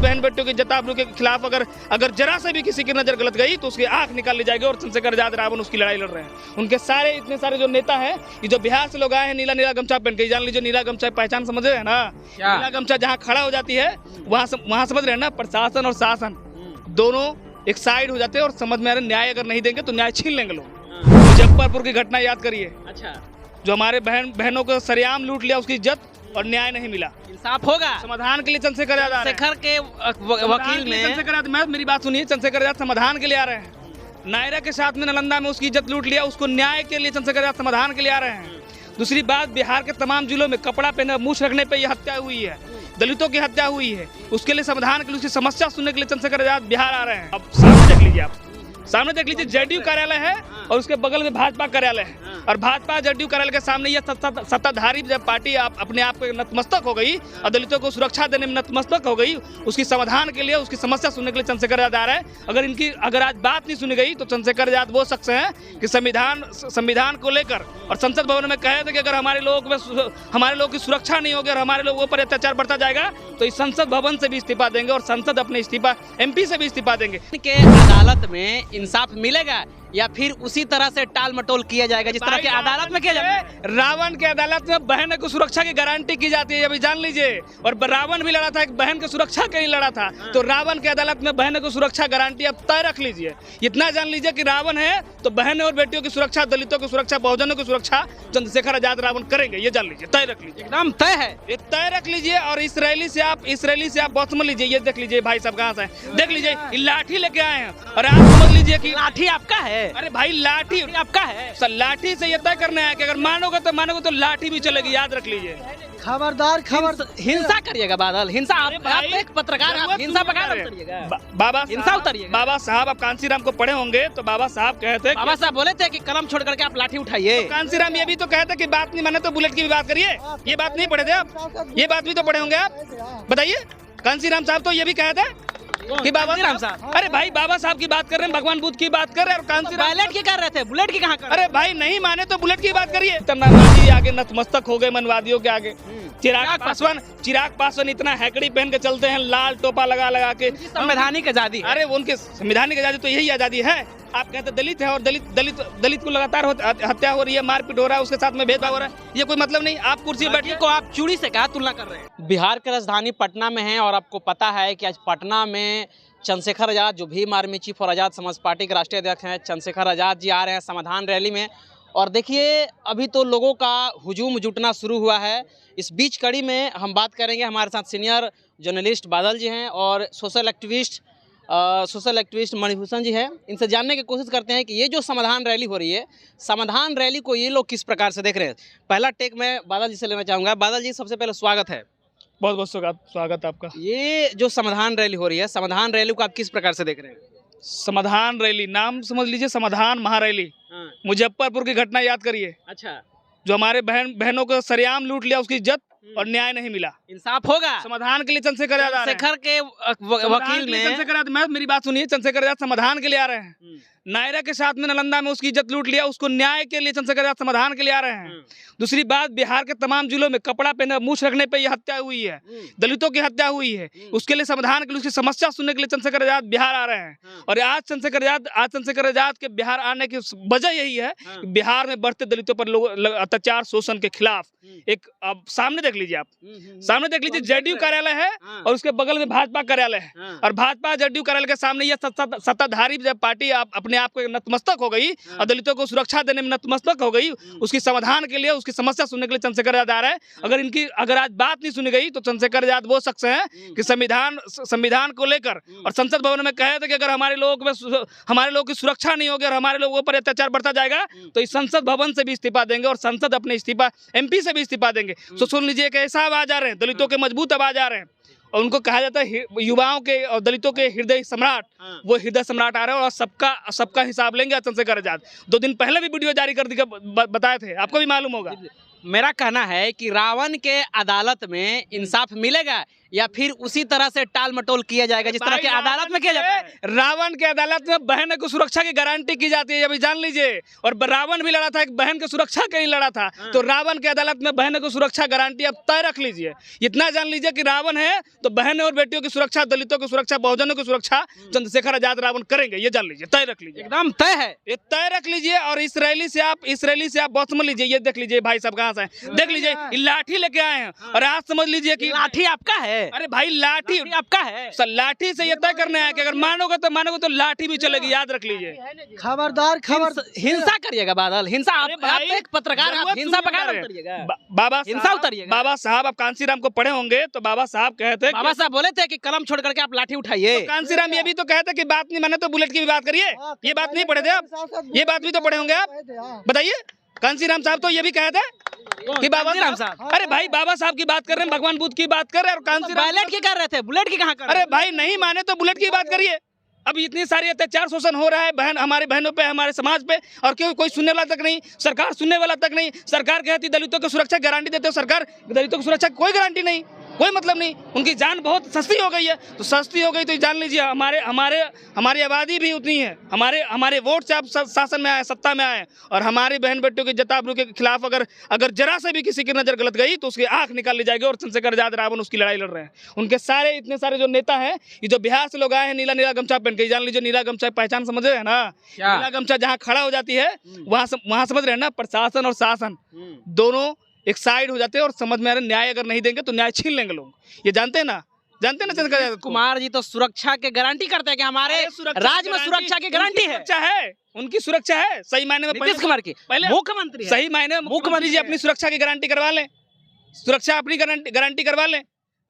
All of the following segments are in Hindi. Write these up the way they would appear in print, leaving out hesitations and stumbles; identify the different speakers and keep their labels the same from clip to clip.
Speaker 1: बहन बेटियों की इज्जत आबरू के खिलाफ अगर जरा से भी किसी की नजर गलत गई तो उसकी आंख निकाल ली जाएगी। और चंद्रशेखर आजाद रावण उसकी लड़ाई लड़ रहे हैं। उनके सारे इतने सारे जो नेता हैं, ये जो बिहार से लोग आए हैं नीला नीला गमछा पहन के, जान लीजिए नीला गमछा पहचान समझ रहे हैं ना। नीला गमछा जहाँ खड़ा हो जाती है वहाँ समझ रहे हैं ना, प्रशासन और शासन दोनों एक साइड हो जाते हैं और समझ में आ रहे न्याय अगर नहीं देंगे तो न्याय छीन लेंगे लोग। मुजफ्फरपुर की घटना याद करिए। अच्छा, जो हमारे बहनों को सरेआम लूट लिया, उसकी इज्जत और न्याय नहीं मिला। इंसाफ होगा। समाधान के लिए चंद्रशेखर आजाद के वकील ने चंद्रशेखर आजाद, मेरी बात सुनिए, चंद्रशेखर आजाद समाधान के लिए आ रहे हैं। नायरा के साथ में नालंदा में उसकी इज्जत लूट लिया, उसको न्याय के लिए चंद्रशेखर आजाद समाधान के लिए आ रहे हैं। दूसरी बात, बिहार के तमाम जिलों में कपड़ा पहने मूछ रखने पे ये हत्या हुई है, दलितों की हत्या हुई है। उसके लिए समाधान के लिए, उसकी समस्या सुनने के लिए चंद्रशेखर आजाद बिहार आ रहे हैं। अब सामने देख लीजिए, आप सामने देख लीजिए, जेडीयू कार्यालय है और उसके बगल में भाजपा कार्यालय है। और भाजपा जेडीयू कार्यालय के सामने यह सत्ताधारी जब पार्टी अपने आप को नतमस्तक हो गई और दलितों को सुरक्षा देने में नतमस्तक हो गई, उसकी समाधान के लिए, उसकी समस्या सुनने के लिए चंद्रशेखर आजाद आ रहे हैं। अगर आज बात नहीं सुनी गई तो चंद्रशेखर आजाद वो शख्स हैं कि संविधान को लेकर और संसद भवन में कहे थे कि अगर हमारे लोगों की सुरक्षा नहीं होगी और हमारे लोगों पर अत्याचार बढ़ता जाएगा तो इस संसद भवन से भी इस्तीफा देंगे और संसद अपने इस्तीफा MP से भी इस्तीफा देंगे।
Speaker 2: अदालत में इंसाफ मिलेगा या फिर उसी तरह से टाल मटोल किया जाएगा जिस तरह के अदालत में किया जाता है?
Speaker 1: रावण के अदालत में बहन को सुरक्षा की गारंटी की जाती है, अभी जान लीजिए। और रावण भी लड़ा था, एक बहन की सुरक्षा के लिए लड़ा था। तो रावण के अदालत में बहन को सुरक्षा गारंटी अब तय रख लीजिए। इतना जान लीजिए कि रावण है तो बहन और बेटियों की सुरक्षा, दलितों की सुरक्षा, बहुजनों की सुरक्षा चंद्रशेखर आजाद रावण करेंगे, ये जान लीजिए, तय रख लीजिए,
Speaker 2: एकदम तय है,
Speaker 1: ये तय रख लीजिए। और इसराइली से आप बहुत समझ लीजिए, ये देख लीजिए भाई साहब कहाँ से देख लीजिए, लाठी लेके आए हैं और आप समझ लीजिए कि
Speaker 2: लाठी आपका है।
Speaker 1: अरे भाई लाठी आपका है, सर लाठी से ये तय करना है कि अगर मानोगे तो लाठी भी चलेगी, याद रख लीजिए।
Speaker 2: खबरदार हिंसा करिएगा बादल, हिंसा आप एक पत्रकार, आप हिंसा
Speaker 1: बाबा हिंसा उतरिएगा। बाबा साहब आप कांसीराम को पढ़े होंगे तो बाबा साहब कहते,
Speaker 2: बाबा साहब बोले थे कि कलम छोड़ करके आप लाठी उठाइए।
Speaker 1: तो कांसीराम ये भी तो कहते कि बात नहीं माने तो बुलेट की भी बात करिए। ये बात नहीं पढ़े थे आप? ये बात भी तो पढ़े होंगे आप, बताइए। कांसीराम साहब तो ये भी कहते कि बाबा साहब, अरे भाई बाबा साहब की बात कर रहे हैं, भगवान बुद्ध की बात कर रहे हैं और कांसीराम
Speaker 2: बुलेट की कर रहे थे, बुलेट की कहाँ कर?
Speaker 1: अरे भाई नहीं माने तो बुलेट की बात करिए। तमन्नाजी आगे नतमस्तक हो गए मनवादियों के आगे। चिराग पासवान इतना हैकड़ी पहन के चलते हैं, लाल टोपा लगा के,
Speaker 2: संवैधानिक आजादी।
Speaker 1: अरे उनके संवैधानिक आजादी तो यही आजादी है। आप कहते दलित है और दलित को लगातार हत्या हो रही है, मारपीट हो रहा है, उसके साथ में भेदभाव हो रहा है, ये कोई मतलब नहीं। आप कुर्सी बैठिए को आप चूड़ी से क्या तुलना कर रहे हैं?
Speaker 2: बिहार की राजधानी पटना में है और आपको पता है कि आज पटना में चंद्रशेखर आजाद, जो भीम आर्मी चीफ और आजाद समाज पार्टी के राष्ट्रीय अध्यक्ष हैं, चंद्रशेखर आजाद जी आ रहे हैं समाधान रैली में। और देखिए अभी तो लोगों का हुजूम जुटना शुरू हुआ है। इस बीच कड़ी में हम बात करेंगे, हमारे साथ सीनियर जर्नलिस्ट बादल जी हैं और सोशल एक्टिविस्ट मणिभूषण जी हैं। इनसे जानने की कोशिश करते हैं कि ये जो समाधान रैली हो रही है, समाधान रैली को ये लोग किस प्रकार से देख रहे हैं। पहला टेक मैं बादल जी से लेना चाहूँगा। बादल जी सबसे पहले स्वागत है।
Speaker 1: बहुत बहुत स्वागत आपका।
Speaker 2: ये जो समाधान रैली हो रही है, समाधान रैली को आप किस प्रकार से देख रहे हैं?
Speaker 1: समाधान रैली नाम समझ लीजिए, समाधान महारैली। मुजफ्फरपुर की घटना याद करिए। अच्छा, जो हमारे बहनों को सरेआम लूट लिया, उसकी इज्जत और न्याय नहीं मिला। इंसाफ होगा। समाधान के लिए चंद्रशेखर आजाद के वकील ने चंद्रशेखर आजाद, मेरी बात सुनिए, चंद्रशेखर आजाद समाधान के लिए आ रहे हैं। नायरा के साथ में नालंदा में उसकी इज्जत लूट लिया, उसको न्याय के लिए चंद्रशेखर आजाद समाधान के लिए आ रहे हैं। दूसरी बात, बिहार के तमाम जिलों में कपड़ा पहने मूछ रखने पे ये हत्या हुई है, दलितों की हत्या हुई है। उसके लिए समाधान के लिए, उसकी समस्या सुनने के लिए चंद्रशेखर आजाद बिहार आ रहे हैं। और आज चंद्रशेखर आजाद के बिहार आने की वजह यही है कि बिहार में बढ़ते दलितों पर अत्याचार शोषण के खिलाफ एक, अब सामने देख लीजिए, आप सामने देख लीजिए, जेडीयू कार्यालय है और उसके बगल में भाजपा कार्यालय है। और भाजपा जेडीयू कार्यालय के सामने यह सत्ताधारी जब पार्टी अपने आप को नतमस्तक हो गई और दलितों को सुरक्षा देने में नतमस्तक हो गई, उसकी समाधान के लिए, उसकी समस्या सुनने के लिए चंद्रशेखर आजाद आ रहे हैं। अगर आज बात नहीं सुनी गई तो चंद्रशेखर आजाद वो शख्स हैं कि संविधान को लेकर और संसद भवन में कहे थे कि अगर हमारे लोगों की सुरक्षा नहीं होगी और हमारे लोगों पर अत्याचार बढ़ता जाएगा तो इस संसद भवन से भी इस्तीफा देंगे और संसद अपने इस्तीफा MP से भी इस्तीफा देंगे। तो सुन लीजिए एक ऐसा आवाज आ रहे हैं, दलितों के मजबूत आवाज आ रहे हैं और उनको कहा जाता है युवाओं के और दलितों के हृदय सम्राट। वो हृदय सम्राट आ रहे हैं और सबका हिसाब लेंगे चंद्रशेखर आजाद। 2 दिन पहले भी वीडियो जारी कर बताए थे, आपको भी मालूम होगा।
Speaker 2: मेरा कहना है कि रावण के अदालत में इंसाफ मिलेगा या फिर उसी तरह से टाल मटोल किया जाएगा जिस तरह के अदालत में किया जाता है?
Speaker 1: रावण के अदालत में बहन को सुरक्षा की गारंटी की जाती है, अभी जान लीजिए। और रावण भी लड़ा था, एक बहन की सुरक्षा के लिए लड़ा था। तो रावण के अदालत में बहन को सुरक्षा गारंटी अब तय रख लीजिए। इतना जान लीजिए कि रावण है तो बहन और बेटियों की सुरक्षा, दलितों की सुरक्षा, बहुजनों की सुरक्षा चंद्रशेखर आजाद रावण करेंगे, ये जान लीजिए, तय रख लीजिए,
Speaker 2: एकदम तय है,
Speaker 1: ये तय रख लीजिए। और इसराइली से आप बहुत समझ लीजिए, ये देख लीजिए भाई साहब कहाँ से हैं, देख लीजिए लाठी लेके आए हैं। और आज समझ लीजिए कि
Speaker 2: लाठी आपका है।
Speaker 1: अरे भाई लाठी
Speaker 2: आपका है,
Speaker 1: लाठी से ये तय करना है कि अगर मानोगे तो लाठी भी चलेगी, याद रख लीजिए।
Speaker 3: खबरदार
Speaker 2: हिंसा करिएगा बादल, हिंसा। आप एक पत्रकार, आप हिंसा पकड़ उतरिएगा,
Speaker 1: बाबा साहब आप कांसीराम को पढ़े होंगे तो बाबा साहब कहते,
Speaker 2: बाबा साहब बोले थे कि कलम छोड़ करके आप लाठी उठाइए।
Speaker 1: तो कांसीराम ये भी तो कहते कि बात नहीं माने तो बुलेट की भी बात करिए। ये बात नहीं पढ़े थे आप? ये बात भी तो पढ़े होंगे आप, बताइए। कांसीराम साहब तो ये भी कहते कि बाबा साहब, अरे भाई बाबा साहब की बात कर रहे हैं, भगवान बुद्ध की बात कर रहे हैं, और कांसीराम
Speaker 2: बुलेट की कर रहे थे, बुलेट की कहाँ कर रहे?
Speaker 1: अरे भाई नहीं माने तो बुलेट की बात करिए। अब इतनी सारी अत्याचार शोषण हो रहा है हमारे बहनों पे, हमारे समाज पे, और क्यों कोई सुनने वाला तक नहीं, सरकार सुनने वाला तक नहीं। सरकार कहती दलितों को सुरक्षा गारंटी देते हो, सरकार दलितों की सुरक्षा कोई गारंटी नहीं, कोई मतलब नहीं। उनकी जान बहुत सस्ती हो गई है, तो सस्ती हो गई तो जान लीजिए हमारी आबादी भी उतनी है। हमारे वोट से आप शासन में आए, सत्ता में आए, और हमारी बहन बेटियों की जताबरू के खिलाफ अगर जरा से भी किसी की नजर गलत गई तो उसकी आंख निकाल ली जाएगी। और चंद्रशेखर आजाद रावण उसकी लड़ाई लड़ रहे हैं। उनके इतने सारे जो नेता हैं, ये जो बिहार से लोग आए हैं नीला गमछा पहन के, जान लीजिए नीला गमछा पहचान समझ रहे हैं ना? नीला गमछा जहाँ खड़ा हो जाती है वहाँ समझ रहे हैं ना, प्रशासन और शासन दोनों एक साइड हो जाते हैं। और समझ में आ रहा है, न्याय अगर नहीं देंगे तो न्याय छीन लेंगे लोग, ये जानते हैं ना चंद्रशेखर
Speaker 2: कुमार जी तो सुरक्षा के गारंटी करते हैं कि हमारे राज्य में सुरक्षा की गारंटी है,
Speaker 1: उनकी सुरक्षा है। सही मायने में
Speaker 2: नीतीश कुमार की पहले मुख्यमंत्री,
Speaker 1: सही मायने में मुख्यमंत्री जी अपनी सुरक्षा की गारंटी करवा लें, सुरक्षा अपनी गारंटी करवा लें।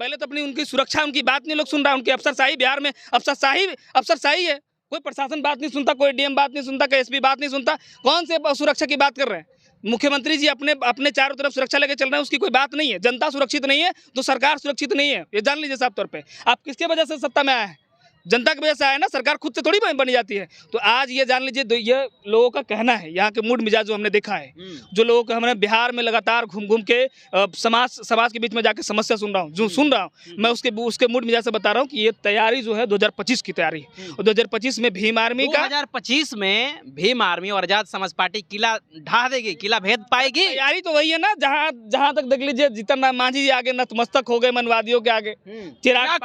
Speaker 1: पहले तो अपनी उनकी सुरक्षा, उनकी बात नहीं लोग सुन रहा है। उनकी अफसरशाही, बिहार में अफसरशाही है, कोई प्रशासन बात नहीं सुनता, कोई डीएम बात नहीं सुनता, कोई एसपी बात नहीं सुनता। कौन से सुरक्षा की बात कर रहे हैं? मुख्यमंत्री जी अपने चारों तरफ सुरक्षा लेके चल रहे हैं, उसकी कोई बात नहीं है। जनता सुरक्षित नहीं है तो सरकार सुरक्षित नहीं है, ये जान लीजिए साफ तौर पे। आप किसके वजह से सत्ता में आए हैं? जनता की वजह से आए ना, सरकार खुद से थोड़ी बनी जाती है। तो आज ये जान लीजिए, ये लोगों का कहना है, यहाँ के मूड मिजाज जो हमने देखा है, जो लोगों को हमने बिहार में लगातार घूम के समाज के बीच में जाके समस्या सुन रहा हूँ, मैं उसके मूड मिजाज से बता रहा हूँ कि ये तैयारी जो है 2025 की तैयारी है। और 2025 में भीम आर्मी का
Speaker 2: 2025 में भीम आर्मी और आजाद समाज पार्टी किला ढा देगी, किला भेद पाएगी।
Speaker 1: तैयारी तो वही है ना, जहाँ तक देख लीजिए जीतन राम मांझी जी आगे नतमस्तक हो गए मनवादियों के आगे। चिराग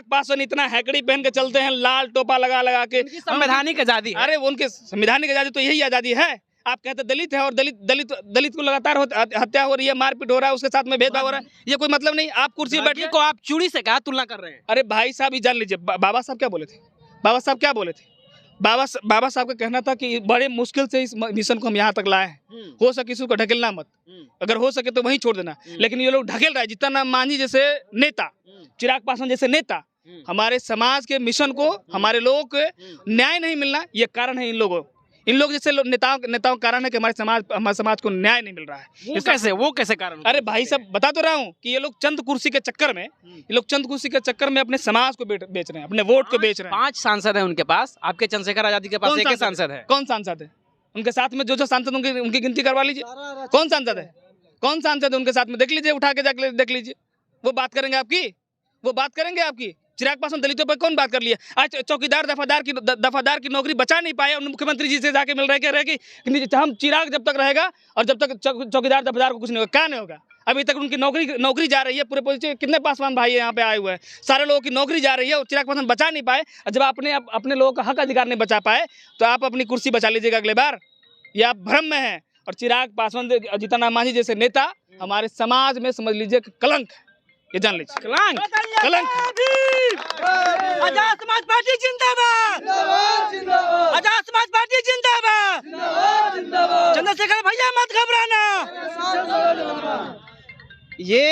Speaker 1: पासवान इतना हैकड़ी पहन के चलते हैं, लाल टोपा लगा के।
Speaker 2: संवैधानिक आजादी,
Speaker 1: अरे उनके संवैधानिक आजादी तो यही आजादी है। आप कहते दलित है और दलित को लगातार हत्या हो रही है, मारपीट हो रहा है, उसके साथ में भेदभाव हो रहा है, ये कोई मतलब नहीं। आप कुर्सी बैठिए
Speaker 2: को आप चूड़ी से क्या तुलना कर रहे हैं?
Speaker 1: अरे भाई साहब ये जान लीजिए, बाबा साहब क्या बोले थे? बाबा साहब का कहना था कि बड़े मुश्किल से इस मिशन को हम यहाँ तक लाए हैं, हो सके इसको ढकेलना मत, अगर हो सके तो वहीं छोड़ देना। लेकिन ये लोग ढकेल रहा है। जीतन राम मांझी जैसे नेता, चिराग पासवान जैसे नेता, हमारे समाज के मिशन को, हमारे लोगों को न्याय नहीं मिलना, ये कारण है इन लोग जैसे नेताओं का कारण है कि हमारे समाज को न्याय नहीं मिल रहा है।
Speaker 2: वो कैसे कारण?
Speaker 1: अरे भाई साहब बता तो रहा हूँ कि ये लोग चंद कुर्सी के चक्कर में अपने समाज को बेच रहे हैं, अपने वोट को बेच रहे हैं।
Speaker 2: 5 सांसद हैं उनके पास, आपके चंद्रशेखर आजादी के पास एक ही सांसद है।
Speaker 1: कौन सांसद है उनके साथ में? जो सांसद उनकी गिनती करवा लीजिए। कौन सांसद है उनके साथ में? देख लीजिए, उठा के जाके देख लीजिए। वो बात करेंगे आपकी। चिराग पासवान दलितों पर कौन बात कर लिया? आज चौकीदार दफादार की नौकरी बचा नहीं पाए, उन्होंने मुख्यमंत्री जी से जाके मिल रहे कि हम चिराग जब तक रहेगा और जब तक चौकीदार दफादार को कुछ नहीं होगा। क्या नहीं होगा? अभी तक उनकी नौकरी जा रही है। पूरे कितने पासवान भाई यहाँ पे आए हुए हैं, सारे लोगों की नौकरी जा रही है और चिराग पासवान बचा नहीं पाए। और जब अपने लोगों का हक अधिकार नहीं बचा पाए तो आप अपनी कुर्सी बचा लीजिएगा अगले बार, ये आप भ्रम में हैं। और चिराग पासवान, जीतन राम मांझी जैसे नेता हमारे समाज में समझ लीजिए कलंक, ये जान लीजिए, कलंक।
Speaker 2: आजाद समाज पार्टी जिंदाबाद, आजाद समाज पार्टी जिंदाबाद, चंद्रशेखर भैया मत घबराना। ये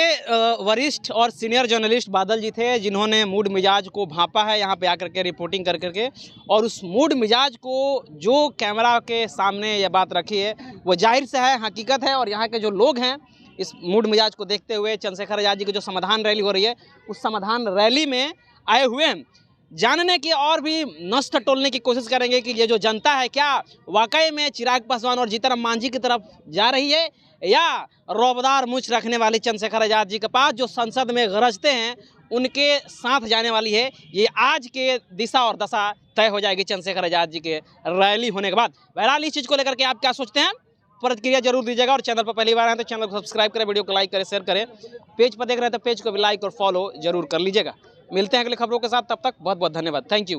Speaker 2: वरिष्ठ और सीनियर जर्नलिस्ट बादल जी थे, जिन्होंने मूड मिजाज को भांपा है यहाँ पे आकर के, रिपोर्टिंग कर करके, और उस मूड मिजाज को जो कैमरा के सामने ये बात रखी है वो जाहिर से है, हकीकत है। और यहाँ के जो लोग हैं इस मूड मिजाज को देखते हुए चंद्रशेखर आजाद जी की जो समाधान रैली हो रही है, उस समाधान रैली में आए हुए हैं, जानने की और भी नस टटोलने की कोशिश करेंगे कि ये जो जनता है क्या वाकई में चिराग पासवान और जीतन राम मांझी की तरफ जा रही है, या रौबदार मूंछ रखने वाले चंद्रशेखर आजाद जी के पास, जो संसद में गरजते हैं, उनके साथ जाने वाली है। ये आज के दिशा और दशा तय हो जाएगी चंद्रशेखर आजाद जी के रैली होने के बाद। बहरहाल इस चीज़ को लेकर के आप क्या सोचते हैं, प्रतिक्रिया जरूर दीजिएगा। और चैनल पर पहली बार आए तो चैनल को सब्सक्राइब करें, वीडियो को लाइक करें, शेयर करें। पेज पर देख रहे हैं तो पेज को भी लाइक और फॉलो जरूर कर लीजिएगा। मिलते हैं अगले खबरों के साथ, तब तक बहुत बहुत धन्यवाद। Thank you.